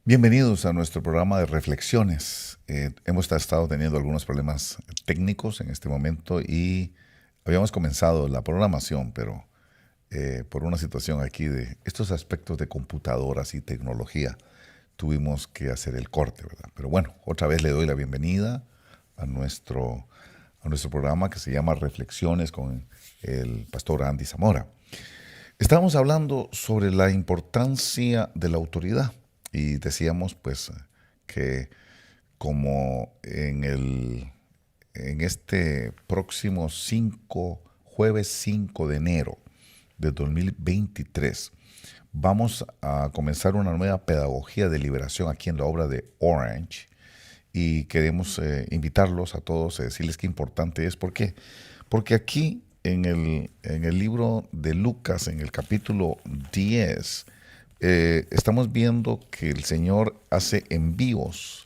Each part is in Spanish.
Bienvenidos a nuestro programa de reflexiones. Hemos estado teniendo algunos problemas técnicos en este momento y habíamos comenzado la programación, pero por una situación aquí de estos aspectos de computadoras y tecnología tuvimos que hacer el corte, ¿verdad? Pero bueno, otra vez le doy la bienvenida a nuestro programa que se llama Reflexiones con el pastor Andy Zamora. Estábamos hablando sobre la importancia de la autoridad y decíamos pues que como en este próximo jueves 5 de enero de 2023, vamos a comenzar una nueva pedagogía de liberación aquí en la obra de Orange y queremos invitarlos a todos a decirles qué importante es. ¿Por qué? Porque aquí en el libro de Lucas, en el capítulo 10, estamos viendo que el Señor hace envíos.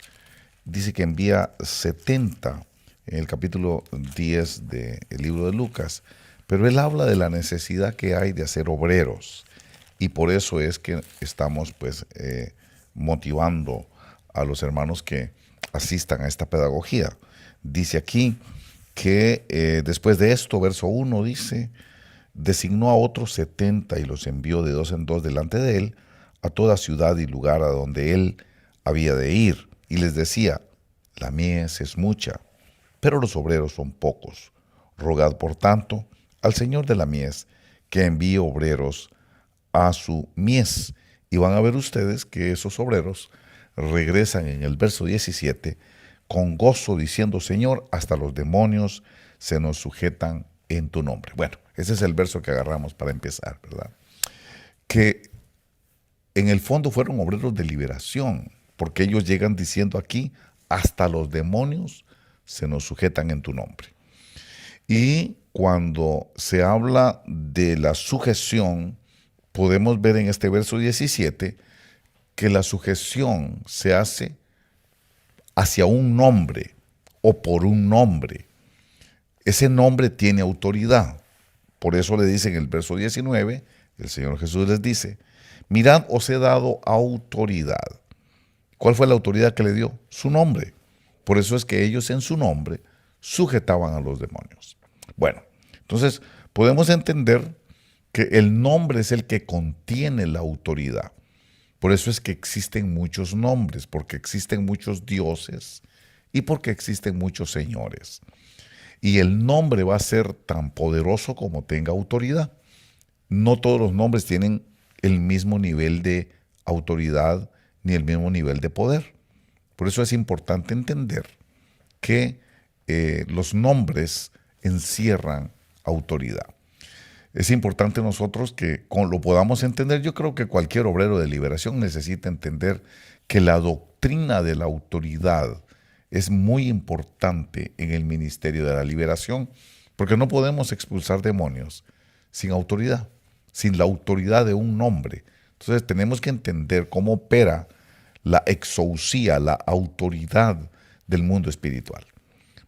Dice que envía 70 en el capítulo 10 del libro de Lucas, pero él habla de la necesidad que hay de hacer obreros y por eso es que estamos pues motivando a los hermanos que asistan a esta pedagogía. Dice aquí que después de esto, verso 1 dice, designó a otros 70 y los envió de dos en dos delante de él a toda ciudad y lugar a donde él había de ir. Y les decía, la mies es mucha, pero los obreros son pocos. Rogad, por tanto, al Señor de la mies que envíe obreros a su mies. Y van a ver ustedes que esos obreros regresan en el verso 17 con gozo diciendo, Señor, hasta los demonios se nos sujetan en tu nombre. Bueno, ese es el verso que agarramos para empezar, ¿verdad? Que en el fondo fueron obreros de liberación, porque ellos llegan diciendo aquí, hasta los demonios se nos sujetan en tu nombre. Y cuando se habla de la sujeción, podemos ver en este verso 17 que la sujeción se hace hacia un nombre o por un nombre. Ese nombre tiene autoridad. Por eso le dice en el verso 19, el Señor Jesús les dice, mirad, os he dado autoridad. ¿Cuál fue la autoridad que le dio? Su nombre. Por eso es que ellos en su nombre sujetaban a los demonios. Bueno, entonces podemos entender que el nombre es el que contiene la autoridad. Por eso es que existen muchos nombres, porque existen muchos dioses y porque existen muchos señores. Y el nombre va a ser tan poderoso como tenga autoridad. No todos los nombres tienen el mismo nivel de autoridad ni el mismo nivel de poder. Por eso es importante entender que los nombres encierran autoridad. Es importante nosotros que lo podamos entender. Yo creo que cualquier obrero de liberación necesita entender que la doctrina de la autoridad es muy importante en el ministerio de la liberación, porque no podemos expulsar demonios sin autoridad, sin la autoridad de un nombre. Entonces tenemos que entender cómo opera la exousia, la autoridad del mundo espiritual.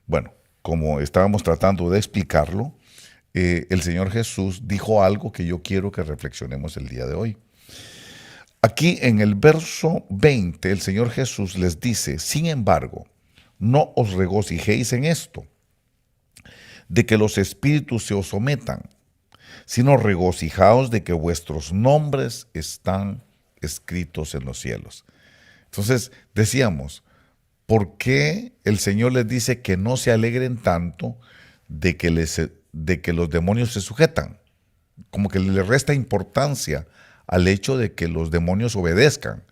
Bueno, como estábamos tratando de explicarlo, el Señor Jesús dijo algo que yo quiero que reflexionemos el día de hoy. Aquí en el verso 20, el Señor Jesús les dice, sin embargo, no os regocijéis en esto, de que los espíritus se os sometan, sino regocijaos de que vuestros nombres están escritos en los cielos. Entonces, decíamos, ¿por qué el Señor les dice que no se alegren tanto de que los demonios se sujetan? Como que le resta importancia al hecho de que los demonios obedezcan.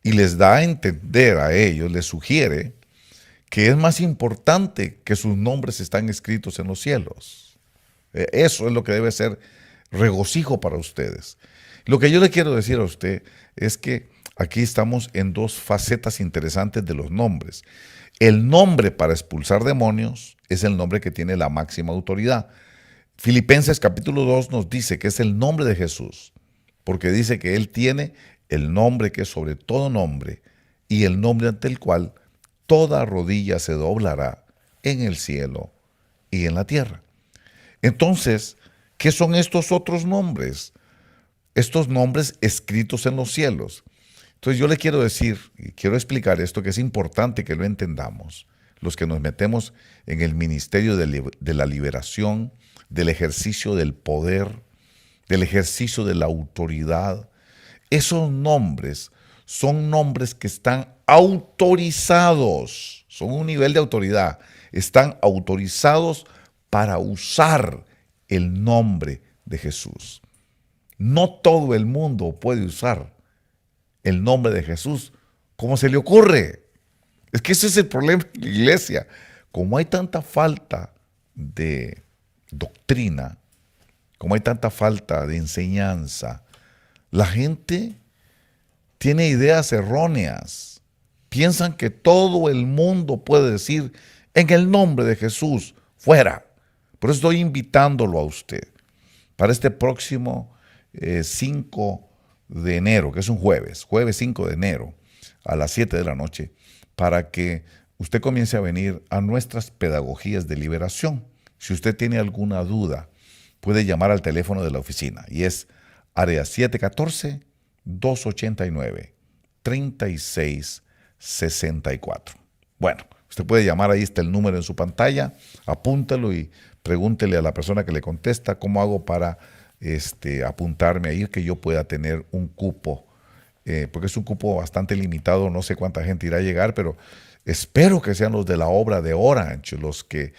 Y les da a entender a ellos, les sugiere que es más importante que sus nombres están escritos en los cielos. Eso es lo que debe ser regocijo para ustedes. Lo que yo le quiero decir a usted es que aquí estamos en dos facetas interesantes de los nombres. El nombre para expulsar demonios es el nombre que tiene la máxima autoridad. Filipenses capítulo 2 nos dice que es el nombre de Jesús, porque dice que Él tiene el nombre que es sobre todo nombre y el nombre ante el cual toda rodilla se doblará en el cielo y en la tierra. Entonces, ¿qué son estos otros nombres? Estos nombres escritos en los cielos. Entonces yo le quiero decir, y quiero explicar esto, que es importante que lo entendamos, los que nos metemos en el ministerio de la liberación, del ejercicio del poder, del ejercicio de la autoridad. Esos nombres son nombres que están autorizados, son un nivel de autoridad, están autorizados para usar el nombre de Jesús. No todo el mundo puede usar el nombre de Jesús como se le ocurre. Es que ese es el problema de la iglesia. Como hay tanta falta de doctrina, como hay tanta falta de enseñanza, la gente tiene ideas erróneas. Piensan que todo el mundo puede decir en el nombre de Jesús, fuera. Por eso estoy invitándolo a usted para este próximo 5 de enero, que es un jueves 5 de enero, a las 7 de la noche, para que usted comience a venir a nuestras pedagogías de liberación. Si usted tiene alguna duda, puede llamar al teléfono de la oficina y es área 714-289-3664. Bueno, usted puede llamar, ahí está el número en su pantalla, apúntalo y pregúntele a la persona que le contesta cómo hago para apuntarme a ir, que yo pueda tener un cupo, porque es un cupo bastante limitado, no sé cuánta gente irá a llegar, pero espero que sean los de la obra de Orange, los que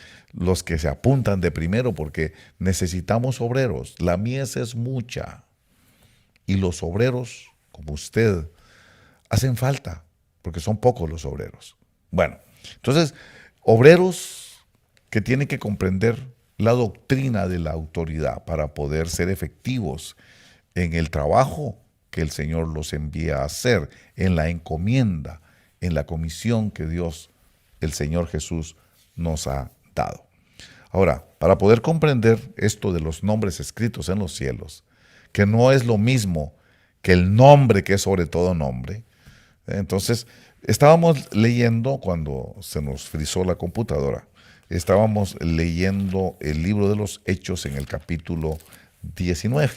se apuntan de primero, porque necesitamos obreros. La mies es mucha y los obreros, como usted, hacen falta, porque son pocos los obreros. Bueno, entonces, obreros que tienen que comprender la doctrina de la autoridad para poder ser efectivos en el trabajo que el Señor los envía a hacer, en la encomienda, en la comisión que Dios, el Señor Jesús, nos ha dado. Ahora, para poder comprender esto de los nombres escritos en los cielos, que no es lo mismo que el nombre que es sobre todo nombre, entonces estábamos leyendo, cuando se nos frizó la computadora, estábamos leyendo el libro de los Hechos en el capítulo 19.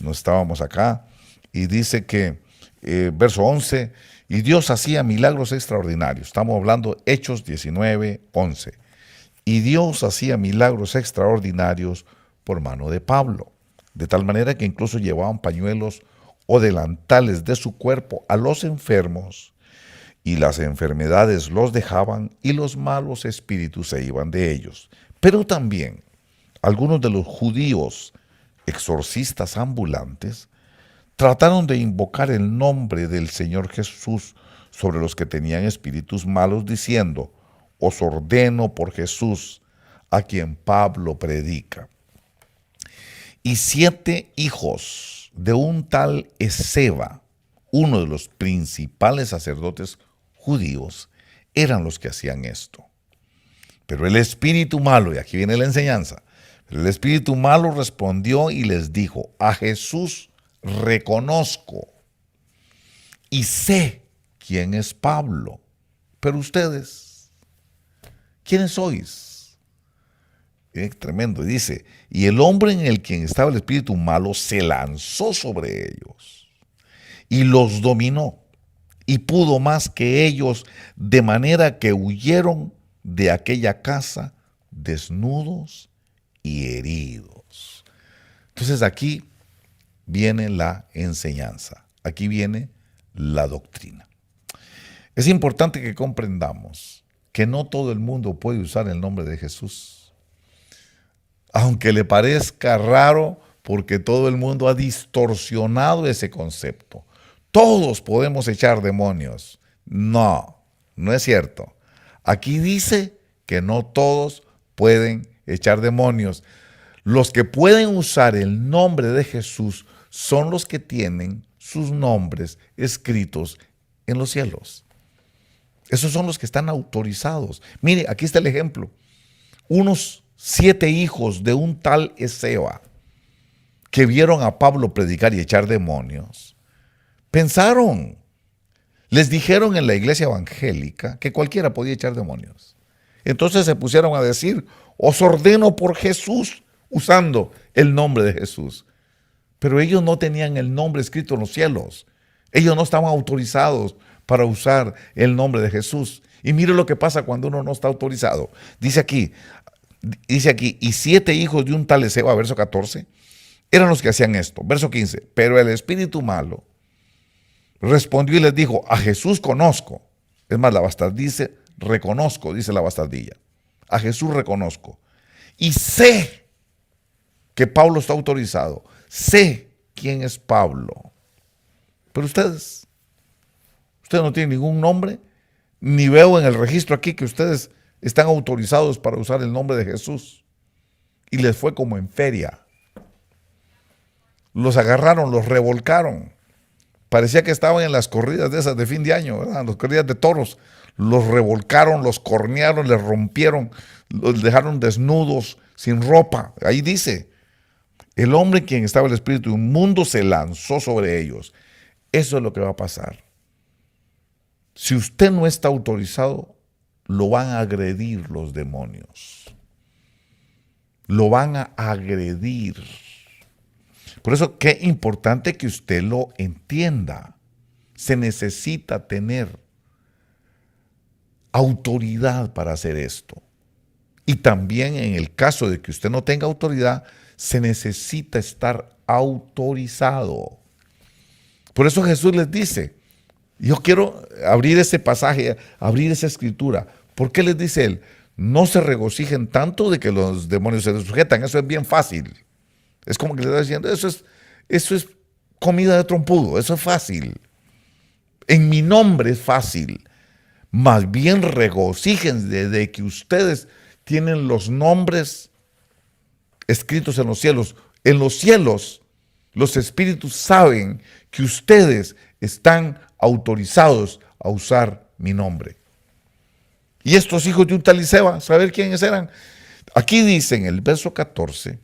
Nos estábamos acá y dice que, verso 11, y Dios hacía milagros extraordinarios. Estamos hablando Hechos 19, 11. Y Dios hacía milagros extraordinarios por mano de Pablo, de tal manera que incluso llevaban pañuelos o delantales de su cuerpo a los enfermos, y las enfermedades los dejaban y los malos espíritus se iban de ellos. Pero también algunos de los judíos exorcistas ambulantes trataron de invocar el nombre del Señor Jesús sobre los que tenían espíritus malos, diciendo: os ordeno por Jesús, a quien Pablo predica. Y 7 hijos de un tal Esceva, uno de los principales sacerdotes judíos, eran los que hacían esto. Pero el espíritu malo, y aquí viene la enseñanza, el espíritu malo respondió y les dijo: a Jesús reconozco y sé quién es Pablo, pero ustedes, ¿quiénes sois? Tremendo. Dice: y el hombre en el quien estaba el espíritu malo se lanzó sobre ellos y los dominó, y pudo más que ellos, de manera que huyeron de aquella casa desnudos y heridos. Entonces aquí viene la enseñanza, aquí viene la doctrina. Es importante que comprendamos que no todo el mundo puede usar el nombre de Jesús, aunque le parezca raro, porque todo el mundo ha distorsionado ese concepto. Todos podemos echar demonios. No, no es cierto. Aquí dice que no todos pueden echar demonios. Los que pueden usar el nombre de Jesús son los que tienen sus nombres escritos en los cielos. Esos son los que están autorizados. Mire, aquí está el ejemplo. Unos 7 hijos de un tal Esceva que vieron a Pablo predicar y echar demonios, pensaron, les dijeron en la iglesia evangélica que cualquiera podía echar demonios. Entonces se pusieron a decir: os ordeno por Jesús, usando el nombre de Jesús. Pero ellos no tenían el nombre escrito en los cielos. Ellos no estaban autorizados para usar el nombre de Jesús. Y mire lo que pasa cuando uno no está autorizado. Dice aquí, y 7 hijos de un tal Esceva, verso 14, eran los que hacían esto. Verso 15, pero el espíritu malo respondió y les dijo, a Jesús conozco. Es más, la bastardiza dice, reconozco, dice la bastardilla. A Jesús reconozco. Y sé que Pablo está autorizado. Sé quién es Pablo. Pero ustedes no tienen ningún nombre, ni veo en el registro aquí que ustedes están autorizados para usar el nombre de Jesús. Y les fue como en feria. Los agarraron, los revolcaron. Parecía que estaban en las corridas de esas de fin de año, ¿verdad? Las corridas de toros. Los revolcaron, los cornearon, les rompieron, los dejaron desnudos, sin ropa. Ahí dice, el hombre en quien estaba el espíritu inmundo se lanzó sobre ellos. Eso es lo que va a pasar. Si usted no está autorizado, lo van a agredir los demonios. Lo van a agredir. Por eso, qué importante que usted lo entienda. Se necesita tener autoridad para hacer esto. Y también en el caso de que usted no tenga autoridad, se necesita estar autorizado. Por eso Jesús les dice, yo quiero abrir ese pasaje, abrir esa escritura. ¿Por qué les dice él? No se regocijen tanto de que los demonios se les sujetan, eso es bien fácil. Es como que le está diciendo, eso es comida de trompudo, eso es fácil. En mi nombre es fácil. Más bien regocíjense de que ustedes tienen los nombres escritos en los cielos. En los cielos, los espíritus saben que ustedes están autorizados a usar mi nombre. Y estos hijos de un tal Esceva, ¿saber quiénes eran? Aquí dice en el verso 14,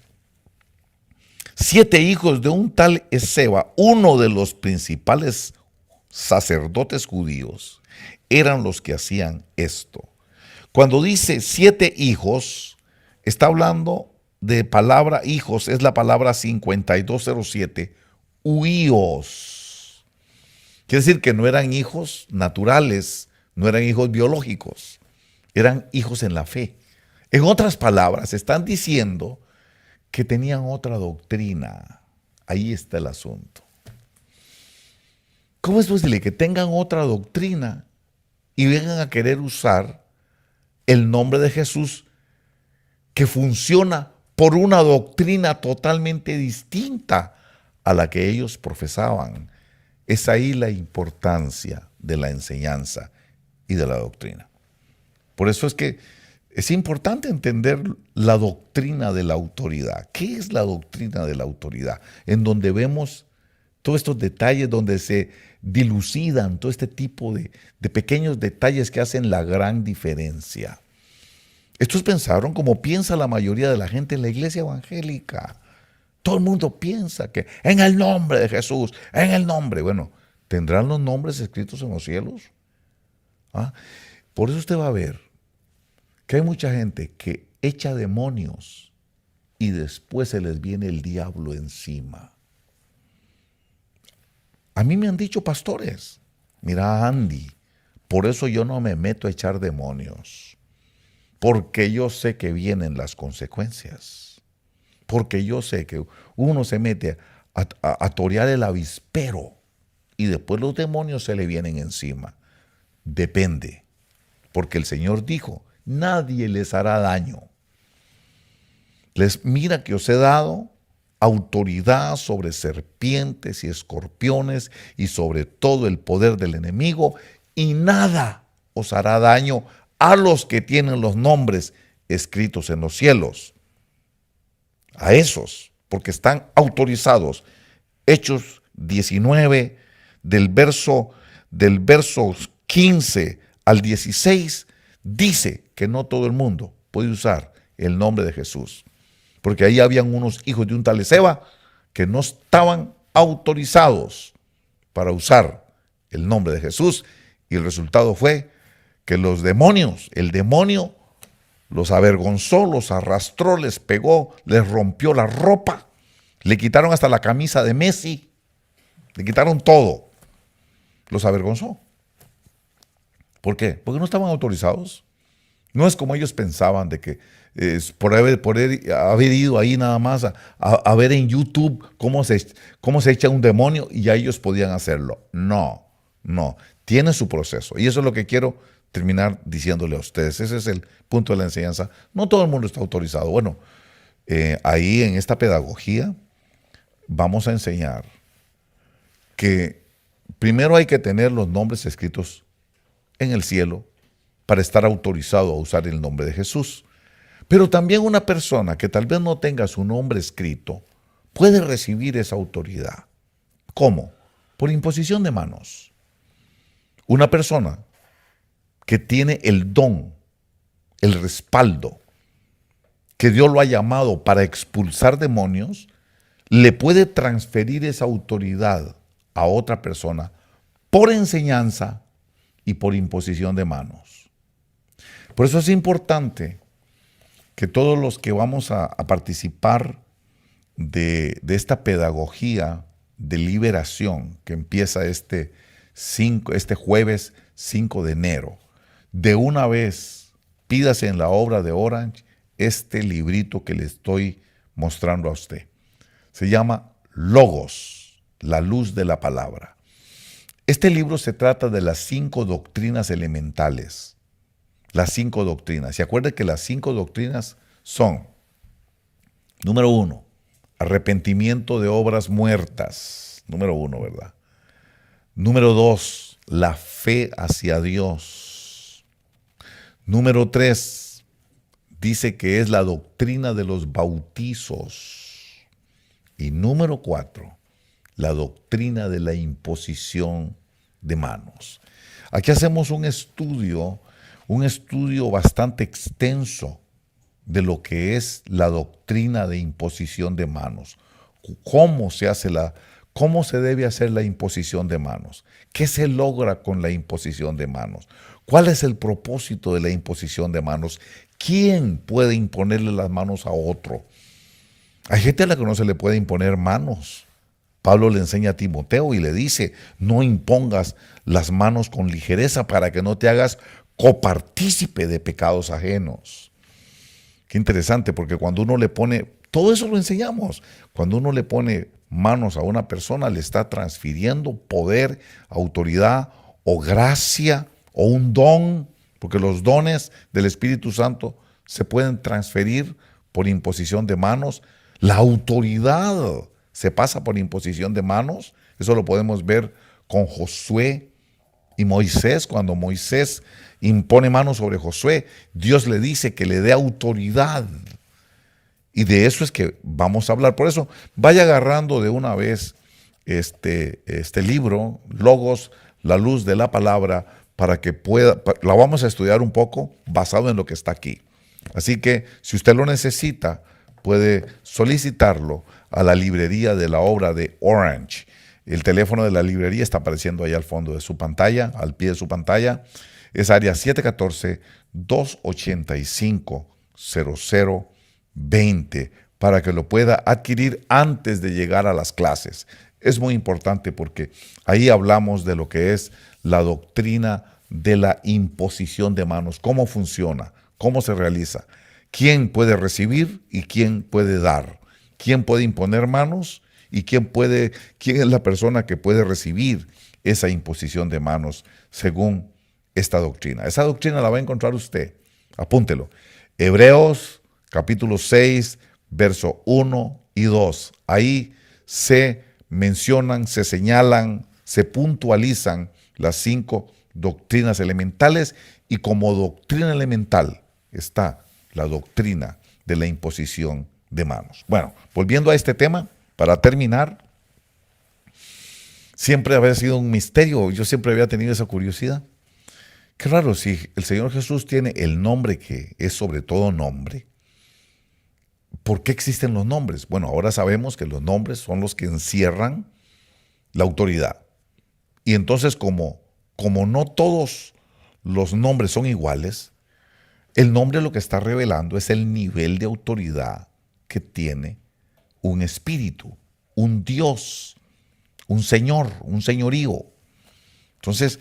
7 hijos de un tal Esceva, uno de los principales sacerdotes judíos, eran los que hacían esto. Cuando dice 7 hijos, está hablando de palabra hijos, es la palabra 5207, huíos. Quiere decir que no eran hijos naturales, no eran hijos biológicos, eran hijos en la fe. En otras palabras, están diciendo que tenían otra doctrina. Ahí está el asunto. ¿Cómo es posible que tengan otra doctrina y vengan a querer usar el nombre de Jesús que funciona por una doctrina totalmente distinta a la que ellos profesaban? Es ahí la importancia de la enseñanza y de la doctrina. Por eso es que es importante entender la doctrina de la autoridad. ¿Qué es la doctrina de la autoridad? En donde vemos todos estos detalles, donde se dilucidan todo este tipo de pequeños detalles que hacen la gran diferencia. Estos pensaron como piensa la mayoría de la gente en la iglesia evangélica. Todo el mundo piensa que en el nombre de Jesús, en el nombre. Bueno, ¿tendrán los nombres escritos en los cielos? ¿Ah? Por eso usted va a ver que hay mucha gente que echa demonios y después se les viene el diablo encima. A mí me han dicho pastores, mira Andy, por eso yo no me meto a echar demonios, porque yo sé que vienen las consecuencias, porque yo sé que uno se mete a torear el avispero y después los demonios se le vienen encima. Depende, porque el Señor dijo, nadie les hará daño. Mira que os he dado autoridad sobre serpientes y escorpiones y sobre todo el poder del enemigo, y nada os hará daño a los que tienen los nombres escritos en los cielos. A esos, porque están autorizados. Hechos 19, del verso 15 al 16, dice que no todo el mundo puede usar el nombre de Jesús. Porque ahí habían unos hijos de un tal Esceva que no estaban autorizados para usar el nombre de Jesús, y el resultado fue que el demonio los avergonzó, los arrastró, les pegó, les rompió la ropa, le quitaron hasta la camisa de Messi, le quitaron todo. los avergonzó. ¿Por qué? Porque no estaban autorizados. No es como ellos pensaban de que por haber ido ahí nada más a ver en YouTube cómo se echa un demonio y ya ellos podían hacerlo. No, no. Tiene su proceso. Y eso es lo que quiero terminar diciéndole a ustedes. Ese es el punto de la enseñanza. No todo el mundo está autorizado. Bueno, ahí en esta pedagogía vamos a enseñar que primero hay que tener los nombres escritos en el cielo para estar autorizado a usar el nombre de Jesús. Pero también una persona que tal vez no tenga su nombre escrito puede recibir esa autoridad. ¿Cómo? Por imposición de manos. Una persona que tiene el don, el respaldo, que Dios lo ha llamado para expulsar demonios, le puede transferir esa autoridad a otra persona por enseñanza y por imposición de manos. Por eso es importante que todos los que vamos a participar de esta pedagogía de liberación que empieza este jueves 5 de enero, de una vez pídase en la obra de Orange este librito que le estoy mostrando a usted. Se llama Logos, la luz de la palabra. Este libro se trata de las 5 doctrinas elementales. Las 5 doctrinas. ¿Se acuerda que las 5 doctrinas son: número 1, arrepentimiento de obras muertas. Número 1, ¿verdad? Número 2, la fe hacia Dios. Número 3, dice que es la doctrina de los bautizos. Y número 4, la doctrina de la imposición de manos. Aquí hacemos un estudio bastante extenso de lo que es la doctrina de imposición de manos. ¿Cómo se debe hacer la imposición de manos? ¿Qué se logra con la imposición de manos? ¿Cuál es el propósito de la imposición de manos? ¿Quién puede imponerle las manos a otro? Hay gente a la que no se le puede imponer manos. Pablo le enseña a Timoteo y le dice: no impongas las manos con ligereza para que no te hagas copartícipe de pecados ajenos. Qué interesante, porque cuando uno le pone, todo eso lo enseñamos, cuando uno le pone manos a una persona, le está transfiriendo poder, autoridad o gracia o un don, porque los dones del Espíritu Santo se pueden transferir por imposición de manos. La autoridad se pasa por imposición de manos. Eso lo podemos ver con Josué y Moisés. Cuando Moisés impone manos sobre Josué, Dios le dice que le dé autoridad. Y de eso es que vamos a hablar. Por eso, vaya agarrando de una vez este libro, Logos, la luz de la palabra, para que la vamos a estudiar un poco basado en lo que está aquí. Así que, si usted lo necesita, puede solicitarlo a la librería de la obra de Orange. El teléfono de la librería está apareciendo ahí al fondo de su pantalla, al pie de su pantalla. Es área 714-285-0020 para que lo pueda adquirir antes de llegar a las clases. Es muy importante porque ahí hablamos de lo que es la doctrina de la imposición de manos, cómo funciona, cómo se realiza, quién puede recibir y quién puede dar, quién puede imponer manos y quién es la persona que puede recibir esa imposición de manos según esta doctrina. Esa doctrina la va a encontrar usted, apúntelo, Hebreos capítulo 6, verso 1 y 2. Ahí se mencionan, se señalan, se puntualizan las 5 doctrinas elementales, y como doctrina elemental está la doctrina de la imposición de manos. Bueno, volviendo a este tema, para terminar, siempre había sido un misterio, yo siempre había tenido esa curiosidad. Qué raro, si el Señor Jesús tiene el nombre que es sobre todo nombre, ¿por qué existen los nombres? Bueno, ahora sabemos que los nombres son los que encierran la autoridad. Y entonces, como no todos los nombres son iguales, el nombre lo que está revelando es el nivel de autoridad que tiene un espíritu, un Dios, un señor, un señorío. Entonces,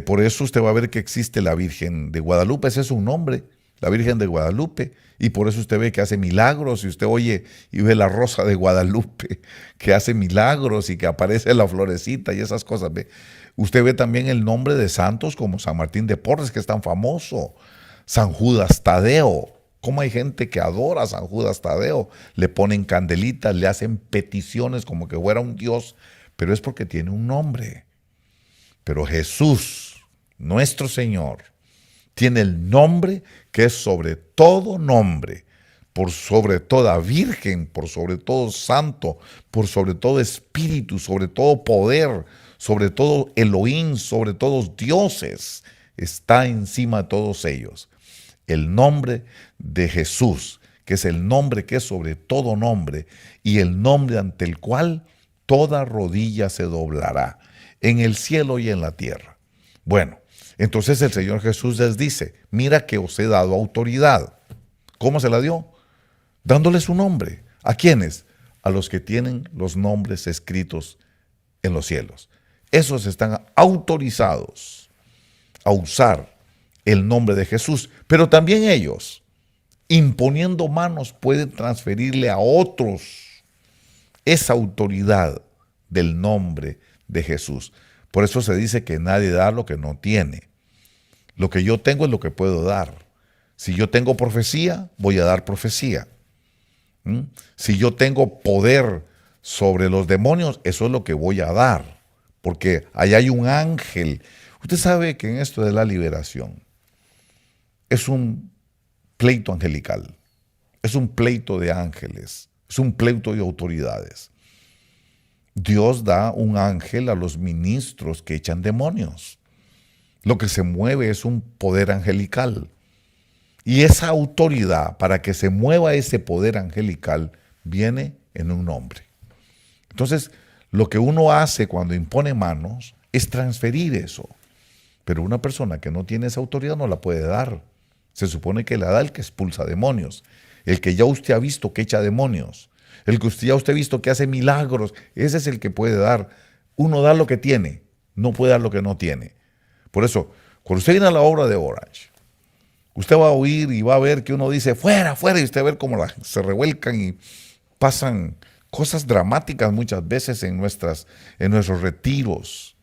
por eso usted va a ver que existe la Virgen de Guadalupe, ese es su nombre, la Virgen de Guadalupe, y por eso usted ve que hace milagros, y usted oye y ve la Rosa de Guadalupe, que hace milagros y que aparece la florecita y esas cosas. ¿Ve? Usted ve también el nombre de santos como San Martín de Porres, que es tan famoso, San Judas Tadeo. ¿Cómo hay gente que adora a San Judas Tadeo? Le ponen candelitas, le hacen peticiones como que fuera un dios, pero es porque tiene un nombre. Pero Jesús, nuestro Señor, tiene el nombre que es sobre todo nombre, por sobre toda virgen, por sobre todo santo, por sobre todo espíritu, sobre todo poder, sobre todo Elohim, sobre todos dioses, está encima de todos ellos. El nombre de Jesús, que es el nombre que es sobre todo nombre, y el nombre ante el cual toda rodilla se doblará, en el cielo y en la tierra. Bueno, entonces el Señor Jesús les dice, mira que os he dado autoridad. ¿Cómo se la dio? Dándole su nombre. ¿A quiénes? A los que tienen los nombres escritos en los cielos. Esos están autorizados a usar el nombre de Jesús, pero también ellos, imponiendo manos, pueden transferirle a otros esa autoridad del nombre de Jesús. Por eso se dice que nadie da lo que no tiene. Lo que yo tengo es lo que puedo dar. Si yo tengo profecía, voy a dar profecía. Si yo tengo poder sobre los demonios, eso es lo que voy a dar. Porque allá hay un ángel. Usted sabe que en esto de la liberación es un pleito angelical. Es un pleito de ángeles. Es un pleito de autoridades. Dios da un ángel a los ministros que echan demonios. Lo que se mueve es un poder angelical. Y esa autoridad, para que se mueva ese poder angelical, viene en un nombre. Entonces, lo que uno hace cuando impone manos es transferir eso. Pero una persona que no tiene esa autoridad no la puede dar. Se supone que la da el que expulsa demonios, el que ya usted ha visto que echa demonios, el que ya usted ha visto que hace milagros, ese es el que puede dar. Uno da lo que tiene, no puede dar lo que no tiene. Por eso, cuando usted viene a la obra de Orange, usted va a oír y va a ver que uno dice, fuera, fuera, y usted va a ver cómo se revuelcan y pasan cosas dramáticas muchas veces en nuestros retiros.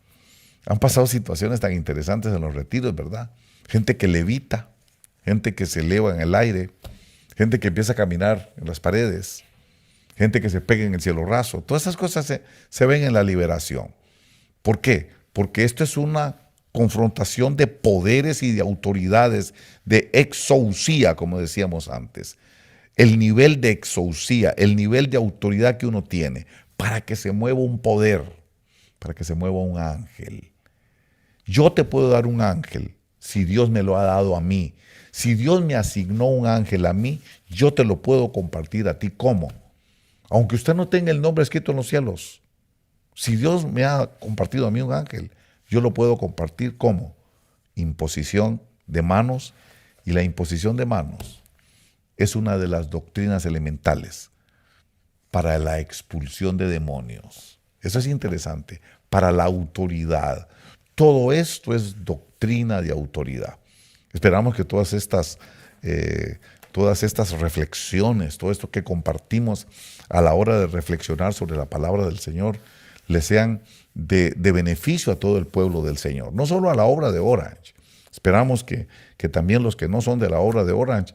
Han pasado situaciones tan interesantes en los retiros, ¿verdad? Gente que levita, gente que se eleva en el aire, gente que empieza a caminar en las paredes, gente que se pega en el cielo raso. Todas esas cosas se ven en la liberación. ¿Por qué? Porque esto es una confrontación de poderes y de autoridades, de exousia, como decíamos antes. El nivel de exousia, el nivel de autoridad que uno tiene para que se mueva un poder, para que se mueva un ángel. Yo te puedo dar un ángel si Dios me lo ha dado a mí. Si Dios me asignó un ángel a mí, yo te lo puedo compartir a ti. ¿Cómo? Aunque usted no tenga el nombre escrito en los cielos. Si Dios me ha compartido a mí un ángel, yo lo puedo compartir. ¿Cómo? Imposición de manos. Y la imposición de manos es una de las doctrinas elementales para la expulsión de demonios. Eso es interesante. Para la autoridad. Todo esto es doctrina de autoridad. Esperamos que todas estas reflexiones, todo esto que compartimos a la hora de reflexionar sobre la palabra del Señor, le sean de beneficio a todo el pueblo del Señor, no solo a la obra de Orange. Esperamos que también los que no son de la obra de Orange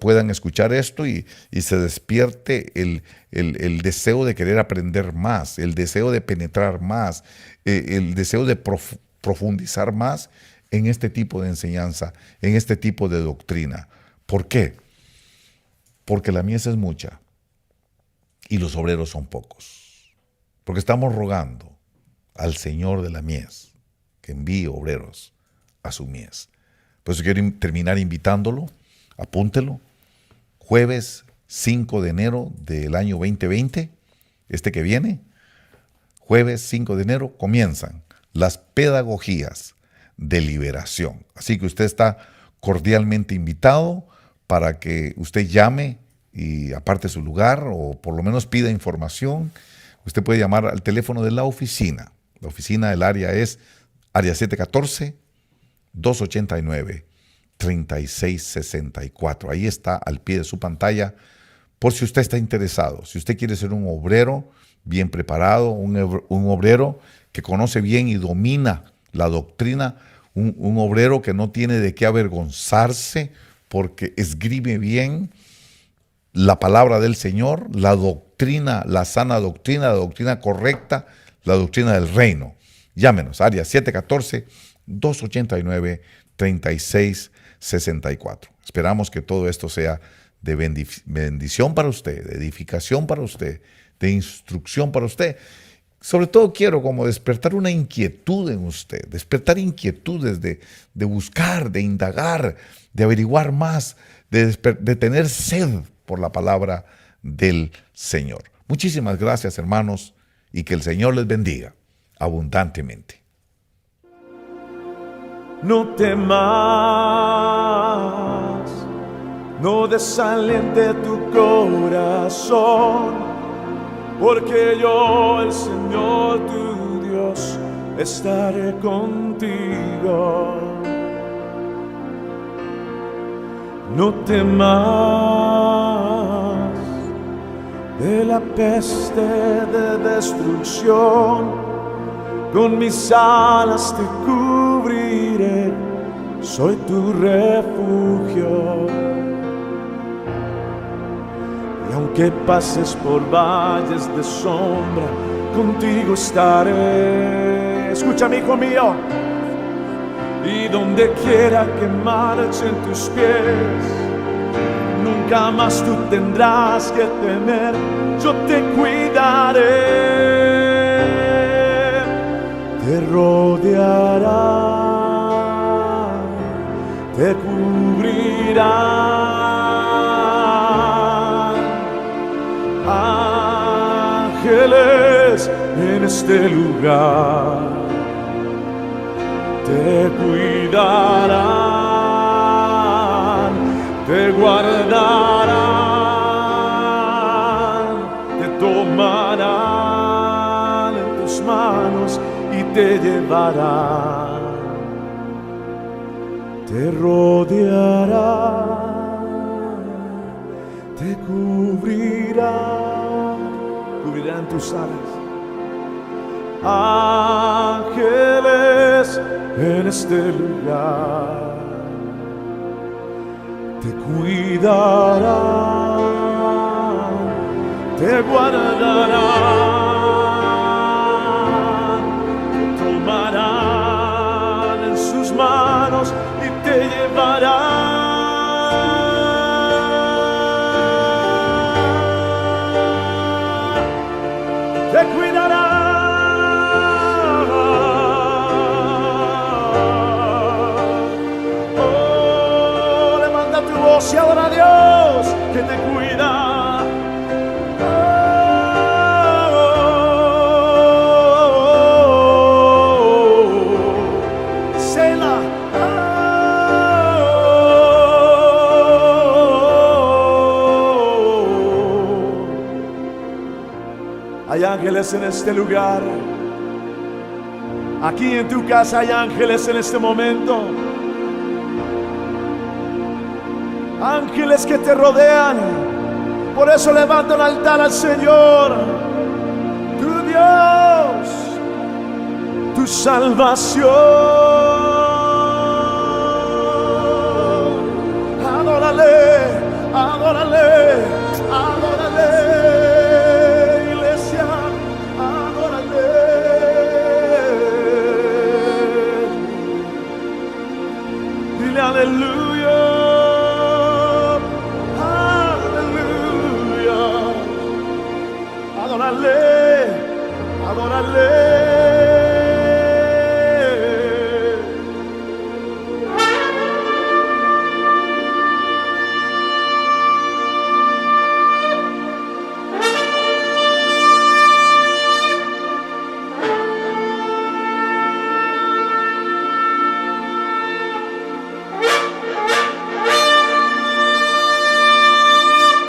puedan escuchar esto y se despierte el deseo de querer aprender más, el deseo de penetrar más, el deseo de profundizar más en este tipo de enseñanza, en este tipo de doctrina. ¿Por qué? Porque la mies es mucha y los obreros son pocos. Porque estamos rogando al Señor de la mies que envíe obreros a su mies. Por eso quiero terminar invitándolo, apúntelo, jueves 5 de enero del año 2020, este que viene, jueves 5 de enero comienzan las pedagogías de liberación. Así que usted está cordialmente invitado para que usted llame y aparte su lugar o por lo menos pida información. Usted puede llamar al teléfono de la oficina. La oficina del área es Área 714-289-3664. Ahí está al pie de su pantalla por si usted está interesado. Si usted quiere ser un obrero bien preparado, un obrero que conoce bien y domina la doctrina, un obrero que no tiene de qué avergonzarse porque esgrime bien la palabra del Señor, la doctrina, la sana doctrina, la doctrina correcta, la doctrina del reino. Llámenos, área 714-289-3664. Esperamos que todo esto sea de bendición para usted, de edificación para usted, de instrucción para usted. Sobre todo quiero como despertar una inquietud en usted, despertar inquietudes de buscar, de indagar, de averiguar más, de tener sed por la palabra del Señor. Muchísimas gracias, hermanos, y que el Señor les bendiga abundantemente. No temas, no desaliente tu corazón, porque yo, el Señor tu Dios, estaré contigo. No temas de la peste de destrucción, con mis alas te cubriré, soy tu refugio. Y aunque pases por valles de sombra, contigo estaré. Escúchame, hijo mío. Y donde quiera que marchen tus pies, nunca más tú tendrás que temer, yo te cuidaré. Te rodeará, te cubrirá. Ángeles en este lugar te cuidarán, te guardarán, te tomarán en tus manos y te llevarán. Te rodearán, te cubrirán tus alas. Ángeles en este lugar te cuidarán, te guardarán, te tomarán en sus manos y te llevarán, te cuidarán. Y adora a Dios que te cuida. Selah. Hay ángeles en este lugar. Aquí en tu casa hay ángeles en este momento. Ángeles que te rodean. Por eso levanta un altar al Señor, tu Dios, tu salvación. Adórale, adórale, adórale, iglesia, adórale. Dile aleluya. Adórale, adórale.